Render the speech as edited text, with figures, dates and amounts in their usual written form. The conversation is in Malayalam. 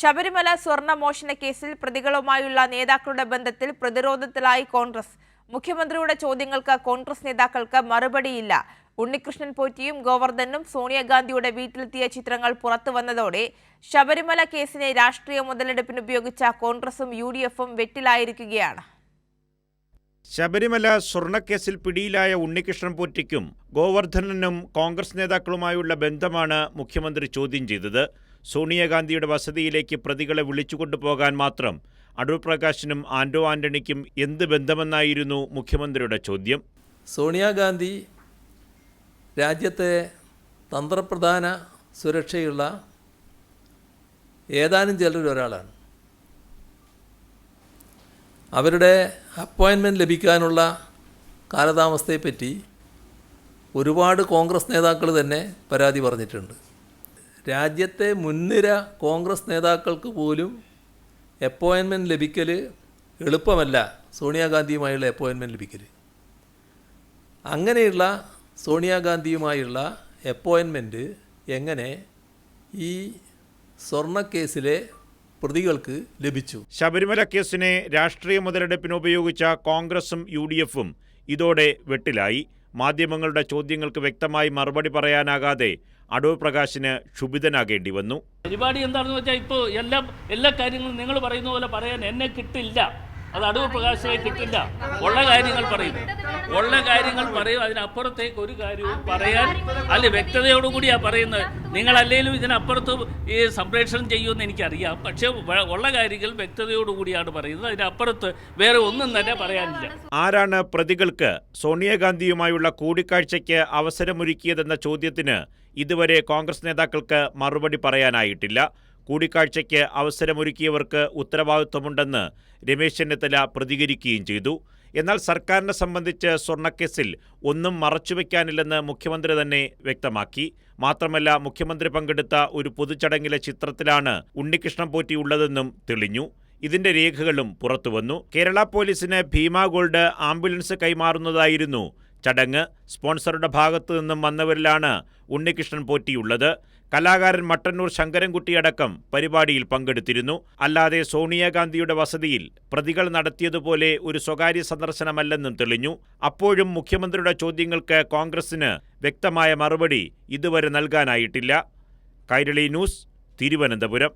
ശബരിമല സ്വർണ്ണമോഷണ കേസിൽ പ്രതികളുമായുള്ള നേതാക്കളുടെ ബന്ധത്തിൽ പ്രതിരോധത്തിലായി കോൺഗ്രസ്. മുഖ്യമന്ത്രിയുടെ ചോദ്യങ്ങൾക്ക് കോൺഗ്രസ് നേതാക്കൾക്ക് മറുപടിയില്ല. ഉണ്ണികൃഷ്ണൻ പോറ്റിയും ഗോവർദ്ധനും സോണിയാഗാന്ധിയുടെ വീട്ടിലെത്തിയ ചിത്രങ്ങൾ പുറത്തുവന്നതോടെ ശബരിമല കേസിനെ രാഷ്ട്രീയ മുതലെടുപ്പിന് ഉപയോഗിച്ച കോൺഗ്രസും UDFും വെട്ടിലായിരിക്കുകയാണ്. ശബരിമല സ്വർണ്ണക്കേസിൽ പിടിയിലായ ഉണ്ണികൃഷ്ണൻ പോറ്റിക്കും ഗോവർദ്ധനും കോൺഗ്രസ് നേതാക്കളുമായുള്ള ബന്ധമാണ് മുഖ്യമന്ത്രി ചോദ്യം ചെയ്തത്. സോണിയാഗാന്ധിയുടെ വസതിയിലേക്ക് പ്രതികളെ വിളിച്ചുകൊണ്ടുപോകാൻ മാത്രം അടൂർ പ്രകാശിനും ആന്റോ ആന്റണിക്കും എന്ത് ബന്ധമെന്നായിരുന്നു മുഖ്യമന്ത്രിയുടെ ചോദ്യം. സോണിയാഗാന്ധി രാജ്യത്തെ തന്ത്രപ്രധാന സുരക്ഷയുള്ള ഏതാനും ചിലരൊരാളാണ്. അവരുടെ അപ്പോയിൻമെൻറ്റ് ലഭിക്കാനുള്ള കാലതാമസത്തെപ്പറ്റി ഒരുപാട് കോൺഗ്രസ് നേതാക്കൾ തന്നെ പരാതി പറഞ്ഞിട്ടുണ്ട്. രാജ്യത്തെ മുൻനിര കോൺഗ്രസ് നേതാക്കൾക്ക് പോലും അപ്പോയിൻമെൻറ്റ് ലഭിക്കൽ എളുപ്പമല്ല. സോണിയാഗാന്ധിയുമായുള്ള അപ്പോയിൻമെൻറ്റ് ലഭിക്കൽ, അങ്ങനെയുള്ള സോണിയാഗാന്ധിയുമായുള്ള അപ്പോയിൻമെൻറ്റ് എങ്ങനെ ഈ സ്വർണ്ണക്കേസിലെ പ്രതികൾക്ക് ലഭിച്ചു? ശബരിമല കേസിനെ രാഷ്ട്രീയ മുതലെടുപ്പിന് ഉപയോഗിച്ച കോൺഗ്രസും UDFും ഇതോടെ വെട്ടിലായി. മാധ്യമങ്ങളുടെ ചോദ്യങ്ങൾക്ക് വ്യക്തമായി മറുപടി പറയാനാകാതെ അടൂർ പ്രകാശിന് ക്ഷുഭിതനാകേണ്ടി വന്നു. പരിപാടി എന്താണെന്ന് വെച്ചാൽ ഇപ്പോൾ എല്ലാ കാര്യങ്ങളും നിങ്ങൾ പറയുന്ന പോലെ പറയാൻ എന്നെ കിട്ടില്ല. അത് അടൂർ പ്രകാശിനെ കിട്ടില്ല. ഉള്ള കാര്യങ്ങൾ പറയും. അതിനപ്പുറത്തേക്ക് ഒരു കാര്യവും പറയാൻ വ്യക്തതയോടുകൂടിയാണ് പറയുന്നത്. നിങ്ങളല്ലേലും ഇതിനപ്പുറത്ത് ഈ സംപ്രേഷണം ചെയ്യുമെന്ന് എനിക്കറിയാം. പക്ഷേ ഉള്ള കാര്യങ്ങൾ വ്യക്തതയോടുകൂടിയാണ് പറയുന്നത്. അതിനപ്പുറത്ത് വേറെ ഒന്നും തന്നെ പറയാനില്ല. ആരാണ് പ്രതികൾക്ക് സോണിയാഗാന്ധിയുമായുള്ള കൂടിക്കാഴ്ചയ്ക്ക് അവസരമൊരുക്കിയതെന്ന ചോദ്യത്തിന് ഇതുവരെ കോൺഗ്രസ് നേതാക്കൾക്ക് മറുപടി പറയാനായിട്ടില്ല. കൂടിക്കാഴ്ചയ്ക്ക് അവസരമൊരുക്കിയവർക്ക് ഉത്തരവാദിത്വമുണ്ടെന്ന് രമേശ് ചെന്നിത്തല പ്രതികരിക്കുകയും ചെയ്തു. എന്നാൽ സർക്കാരിനെ സംബന്ധിച്ച് സ്വർണ്ണക്കേസിൽ ഒന്നും മറച്ചുവെക്കാനില്ലെന്ന് മുഖ്യമന്ത്രി തന്നെ വ്യക്തമാക്കി. മാത്രമല്ല, മുഖ്യമന്ത്രി പങ്കെടുത്ത ഒരു പൊതുചടങ്ങിലെ ചിത്രത്തിലാണ് ഉണ്ണികൃഷ്ണൻ പോറ്റി ഉള്ളതെന്നും തെളിഞ്ഞു. ഇതിന്റെ രേഖകളും പുറത്തുവന്നു. കേരള പോലീസിന് ഭീമ ഗോൾഡ് ആംബുലൻസ് കൈമാറുന്നതായിരുന്നു ചടങ്ങ്. സ്പോൺസറുടെ ഭാഗത്തു നിന്നും വന്നവരിലാണ് ഉണ്ണികൃഷ്ണൻ പോറ്റിയുള്ളത്. കലാകാരൻ മട്ടന്നൂർ ശങ്കരൻകുട്ടിയടക്കം പരിപാടിയിൽ പങ്കെടുത്തിരുന്നു. അല്ലാതെ സോണിയാഗാന്ധിയുടെ വസതിയിൽ പ്രതികൾ നടത്തിയതുപോലെ ഒരു സ്വകാര്യ സന്ദർശനമല്ലെന്നും തെളിഞ്ഞു. അപ്പോഴും മുഖ്യമന്ത്രിയുടെ ചോദ്യങ്ങൾക്ക് കോൺഗ്രസിന് വ്യക്തമായ മറുപടി ഇതുവരെ നൽകാനായിട്ടില്ല. കൈരളി ന്യൂസ്, തിരുവനന്തപുരം.